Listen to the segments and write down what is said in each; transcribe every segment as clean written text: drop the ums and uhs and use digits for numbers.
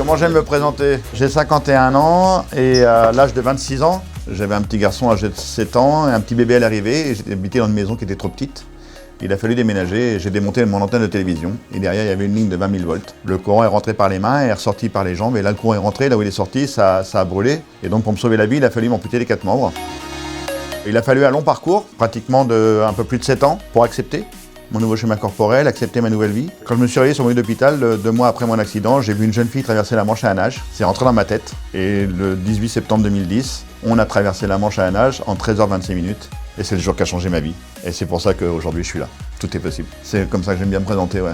Comment j'aime me présenter? J'ai 51 ans et à l'âge de 26 ans, j'avais un petit garçon âgé de 7 ans et un petit bébé à l'arrivée. J'étais habité dans une maison qui était trop petite. Il a fallu déménager et j'ai démonté mon antenne de télévision. Et derrière, il y avait une ligne de 20 000 volts. Le courant est rentré par les mains et est ressorti par les jambes. Et là, le courant est rentré, là où il est sorti, ça a brûlé. Et donc, pour me sauver la vie, il a fallu m'amputer les 4 membres. Il a fallu un long parcours, pratiquement de un peu plus de 7 ans, pour accepter mon nouveau schéma corporel, accepter ma nouvelle vie. Quand je me suis réveillé sur mon lit d'hôpital, 2 mois après mon accident, j'ai vu une jeune fille traverser la Manche à la nage. C'est rentré dans ma tête. Et le 18 septembre 2010, on a traversé la Manche à la nage en 13h26 minutes. Et c'est le jour qui a changé ma vie. Et c'est pour ça qu'aujourd'hui, je suis là. Tout est possible. C'est comme ça que j'aime bien me présenter, ouais.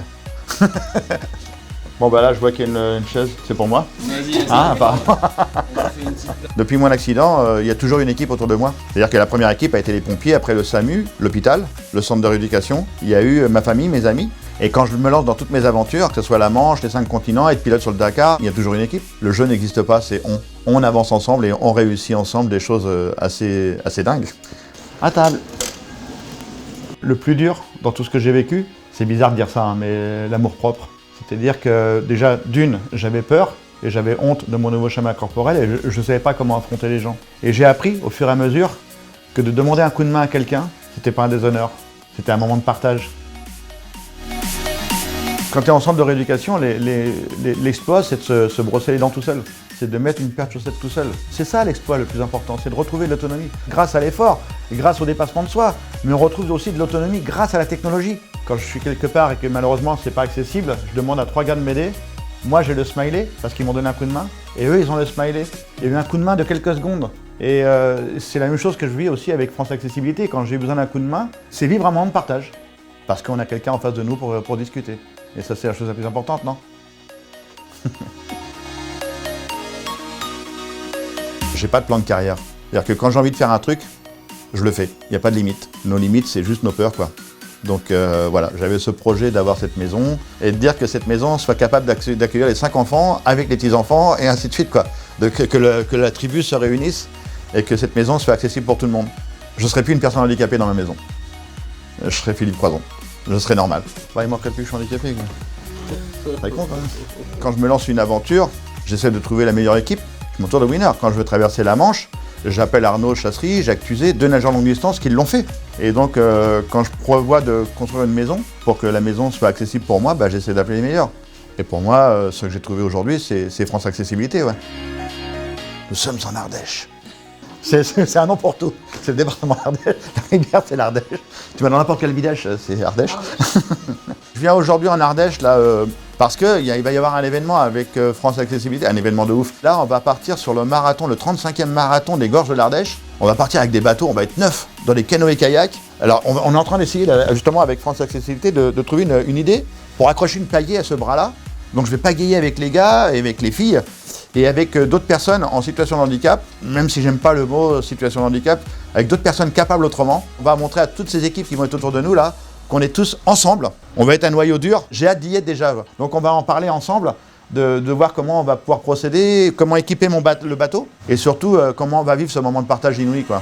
Bon, bah là, je vois qu'il y a une chaise. C'est pour moi? Vas-y, ah, pardon. Depuis mon accident, il y a toujours une équipe autour de moi. C'est-à-dire que la première équipe a été les pompiers, après le SAMU, l'hôpital, le centre de rééducation. Il y a eu ma famille, mes amis. Et quand je me lance dans toutes mes aventures, que ce soit la Manche, les 5 continents, être pilote sur le Dakar, il y a toujours une équipe. Le jeu n'existe pas, c'est on. On avance ensemble et on réussit ensemble des choses assez dingues. À table. Le plus dur dans tout ce que j'ai vécu, c'est bizarre de dire ça, hein, mais l'amour-propre. C'est-à-dire que déjà, d'une, j'avais peur et j'avais honte de mon nouveau schéma corporel et je ne savais pas comment affronter les gens. Et j'ai appris au fur et à mesure que de demander un coup de main à quelqu'un, c'était pas un déshonneur, c'était un moment de partage. Quand tu es en centre de rééducation, l'exploit, c'est de se brosser les dents tout seul. C'est de mettre une paire de chaussettes tout seul. C'est ça l'exploit le plus important, c'est de retrouver de l'autonomie. Grâce à l'effort et grâce au dépassement de soi, mais on retrouve aussi de l'autonomie grâce à la technologie. Quand je suis quelque part et que malheureusement c'est pas accessible, je demande à 3 gars de m'aider. Moi j'ai le smiley parce qu'ils m'ont donné un coup de main et eux ils ont le smiley. Il y a eu un coup de main de quelques secondes. Et c'est la même chose que je vis aussi avec France Accessibilité. Quand j'ai besoin d'un coup de main, c'est vivre un moment de partage. Parce qu'on a quelqu'un en face de nous pour discuter. Et ça c'est la chose la plus importante, non? J'ai pas de plan de carrière. C'est-à-dire que quand j'ai envie de faire un truc, je le fais. Il n'y a pas de limite. Nos limites, c'est juste nos peurs, quoi. Donc voilà, j'avais ce projet d'avoir cette maison et de dire que cette maison soit capable d'accueillir les 5 enfants avec les petits-enfants et ainsi de suite, quoi. Que la tribu se réunisse et que cette maison soit accessible pour tout le monde. Je ne serai plus une personne handicapée dans ma maison. Je serai Philippe Croison. Je serai normal. Bah, il manquerait plus que je suis handicapé, quoi. C'est très con, quand même. Quand je me lance une aventure, j'essaie de trouver la meilleure équipe. Je m'entoure de winner. Quand je veux traverser la Manche, j'appelle Arnaud Chasserie, Jacques Tuzet, 2 nageurs longue distance qui l'ont fait. Et donc, quand je prévois de construire une maison, pour que la maison soit accessible pour moi, bah, j'essaie d'appeler les meilleurs. Et pour moi, ce que j'ai trouvé aujourd'hui, c'est France Accessibilité, ouais. Nous sommes en Ardèche. C'est un nom pour tout. C'est le département d'Ardèche. La rivière, c'est l'Ardèche. Tu vas dans n'importe quel village, c'est Ardèche. Je viens aujourd'hui en Ardèche, là, parce qu'il va y avoir un événement avec France Accessibilité, un événement de ouf. Là, on va partir sur le marathon, le 35e marathon des Gorges de l'Ardèche. On va partir avec des bateaux, on va être 9 dans des canoës-kayaks. Alors, on est en train d'essayer, justement, avec France Accessibilité, de trouver une idée pour accrocher une pagaie à ce bras-là. Donc, je vais pagayer avec les gars et avec les filles et avec d'autres personnes en situation de handicap, même si j'aime pas le mot situation de handicap, avec d'autres personnes capables autrement. On va montrer à toutes ces équipes qui vont être autour de nous, là, qu'on est tous ensemble. On va être un noyau dur. J'ai hâte d'y être déjà. Donc on va en parler ensemble, de voir comment on va pouvoir procéder, comment équiper le bateau, et surtout comment on va vivre ce moment de partage inouï, quoi.